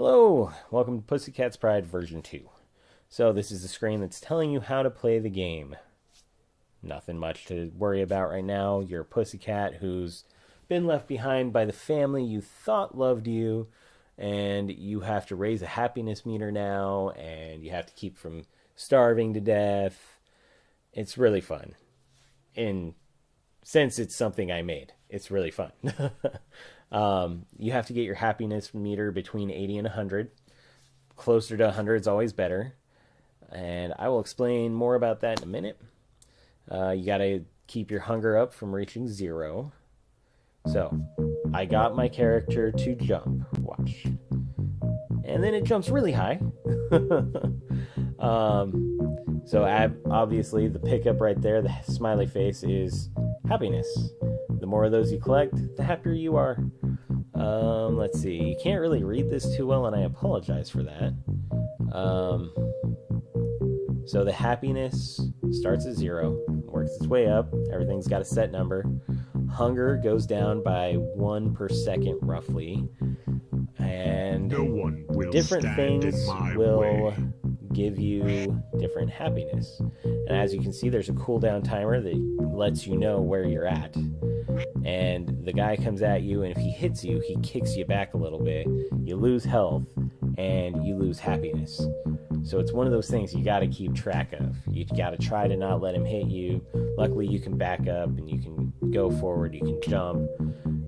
Hello, welcome to Pussycat's Pride version 2. So this is the screen that's telling you how to play the game. Nothing much to worry about right now. You're a pussycat who's been left behind by the family you thought loved you, and you have to raise a happiness meter now, and you have to keep from starving to death. It's really fun. And since it's something I made, it's really fun. You have to get your happiness meter between 80 and 100. Closer to 100 is always better. And I will explain more about that in a minute. You got to keep your hunger up from reaching 0. So, I got my character to jump. Watch. And then it jumps really high. So obviously the pickup right there, the smiley face, is happiness. The more of those you collect, the happier you are. Let's see. You can't really read this too well, and I apologize for that. So the happiness starts at 0, works its way up. Everything's got a set number. Hunger goes down by 1 per second, roughly. And no one will different stand things in my will way. give you different happiness. And as you can see, there's a cooldown timer that lets you know where you're at. And the guy comes at you, and if he hits you, he kicks you back a little bit. You lose health, and you lose happiness. So it's one of those things you got to keep track of. You got to try to not let him hit you. Luckily, you can back up, and you can go forward, you can jump.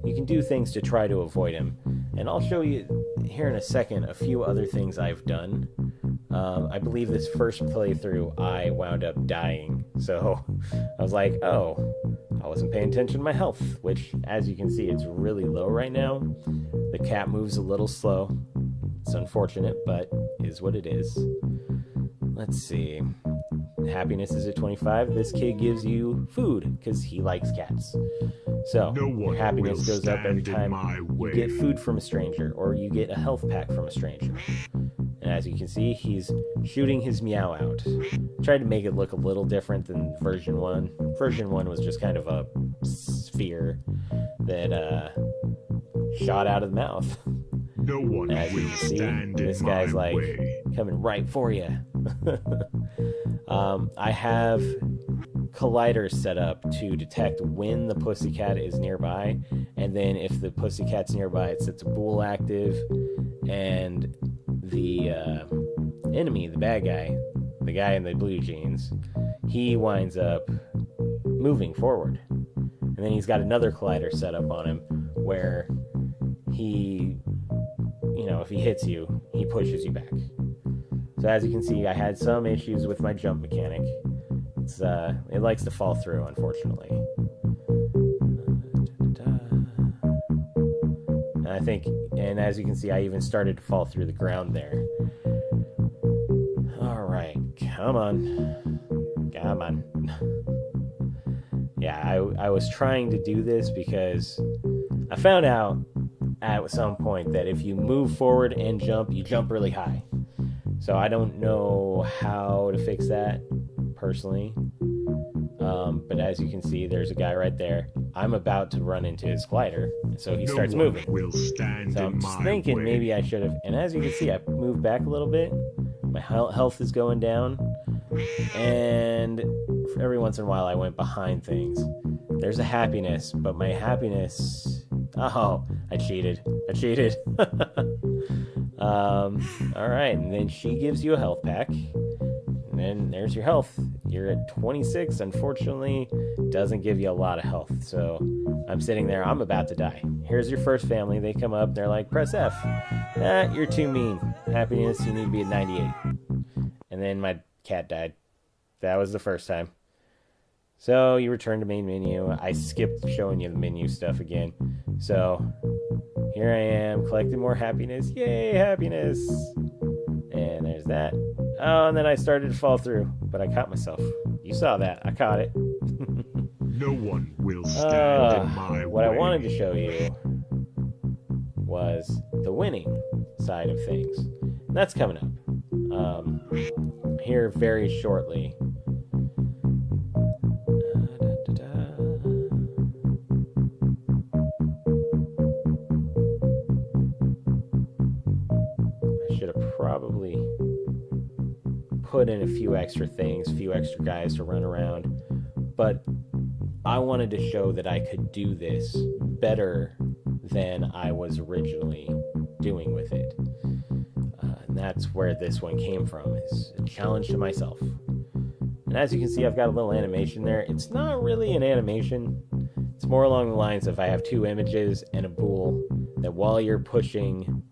You can do things to try to avoid him. And I'll show you here in a second a few other things I've done. I believe this first playthrough I wound up dying. So I was like, oh, I wasn't paying attention to my health, which, as you can see, it's really low right now. The cat moves a little slow. It's unfortunate, but is what it is. Let's see. Happiness is at 25. This kid gives you food because he likes cats. So No one your happiness will goes up every stand in time my you way. get food from a stranger, or you get a health pack from a stranger. And as you can see, he's shooting his meow out. Tried to make it look a little different than version 1. Version 1 was just kind of a sphere that shot out of the mouth. No one As you will can see, stand this in guy's my like way. coming right for you. I have colliders set up to detect when the pussycat is nearby, and then if the pussycat's nearby, it sets a bool active, and the enemy, the bad guy, the guy in the blue jeans, he winds up moving forward. And then he's got another collider set up on him where he, if he hits you, he pushes you back. So as you can see, I had some issues with my jump mechanic. It likes to fall through, unfortunately. And as you can see, I even started to fall through the ground there. Alright, come on. Come on. Yeah, I was trying to do this because I found out at some point that if you move forward and jump, you jump really high. So I don't know how to fix that personally. But as you can see, there's a guy right there. I'm about to run into his glider, so he starts No one moving. will stand So in I'm just my thinking way. maybe I should have. And as you can see, I moved back a little bit. My health is going down. And every once in a while, I went behind things. There's a happiness, but my happiness... Oh, I cheated. Alright, and then she gives you a health pack. And then there's your health. You're at 26. Unfortunately, doesn't give you a lot of health. So I'm sitting there. I'm about to die. Here's your first family. They come up. They're like, press F. You're too mean. Happiness, you need to be at 98. And then my cat died. That was the first time. So you return to main menu. I skipped showing you the menu stuff again. So here I am, collecting more happiness. Yay, happiness. And there's that. Oh, and then I started to fall through, but I caught myself. You saw that. I caught it. No one will stand in my way. What I wanted to show you was the winning side of things. And that's coming up here very shortly. should have probably put in a few extra things, a few extra guys to run around. But I wanted to show that I could do this better than I was originally doing with it. And that's where this one came from, is a challenge to myself. And as you can see, I've got a little animation there. It's not really an animation. It's more along the lines of I have two images and a bool that while you're pushing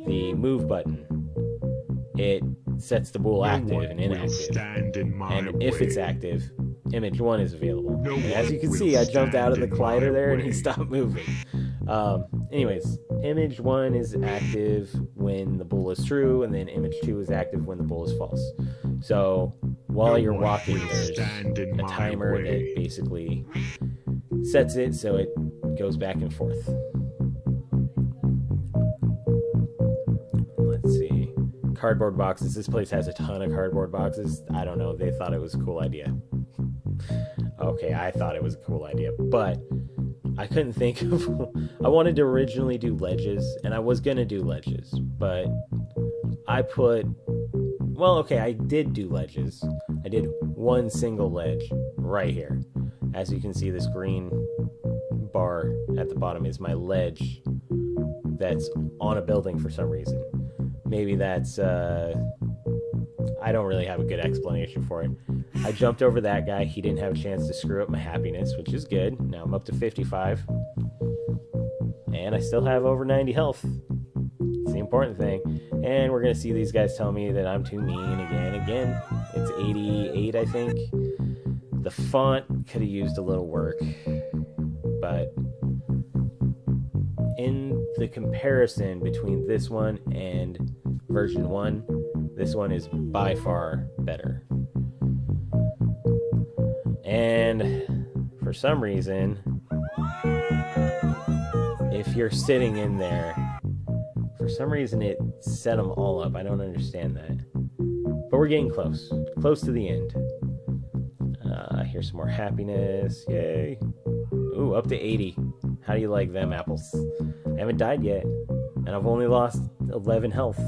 the move button, it sets the bool active and inactive. And if it's active, image 1 is available. And as you can see, I jumped out of the collider there and he stopped moving. Anyways, image 1 is active when the bool is true, and then image 2 is active when the bool is false. So while you're walking, there's a timer that basically sets it so it goes back and forth. Let's see. Cardboard boxes. This place has a ton of cardboard boxes. I don't know. They thought it was a cool idea. Okay, I thought it was a cool idea, but I couldn't think of... I wanted to originally do ledges, and I was going to do ledges, but I put... Well, okay, I did do ledges. I did one single ledge right here. As you can see, this green bar at the bottom is my ledge that's on a building for some reason. Maybe that's... I don't really have a good explanation for it. I jumped over that guy. He didn't have a chance to screw up my happiness, which is good. Now I'm up to 55. And I still have over 90 health. It's the important thing. And we're going to see these guys tell me that I'm too mean again. It's 88, I think. The font could have used a little work. But in the comparison between this one and version 1, this one is by far better. And for some reason, if you're sitting in there, for some reason it set them all up. I don't understand that. But we're getting close to the end. Here's some more happiness. Yay. Ooh, up to 80. How do you like them apples? I haven't died yet, and I've only lost 11 health.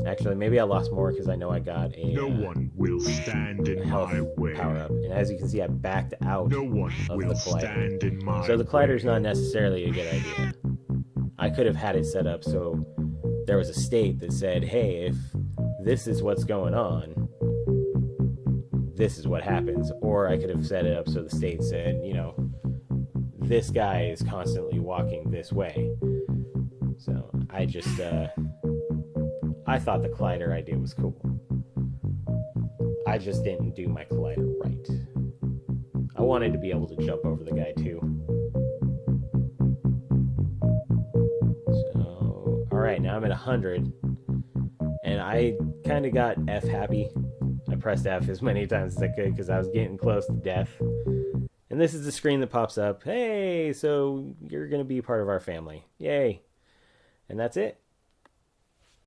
Actually, maybe I lost more because I know I got a no one will stand in my way. Power up. And as you can see, I backed out no one of will the collider. Stand in my So the collider is way. not necessarily a good idea. I could have had it set up so there was a state that said, hey, if this is what's going on, this is what happens. Or I could have set it up so the state said, you know, this guy is constantly walking this way. So I just... I thought the collider idea was cool. I just didn't do my collider right. I wanted to be able to jump over the guy too. So, alright, now I'm at 100. And I kind of got F happy. I pressed F as many times as I could because I was getting close to death. And this is the screen that pops up. Hey, so you're going to be part of our family. Yay. And that's it.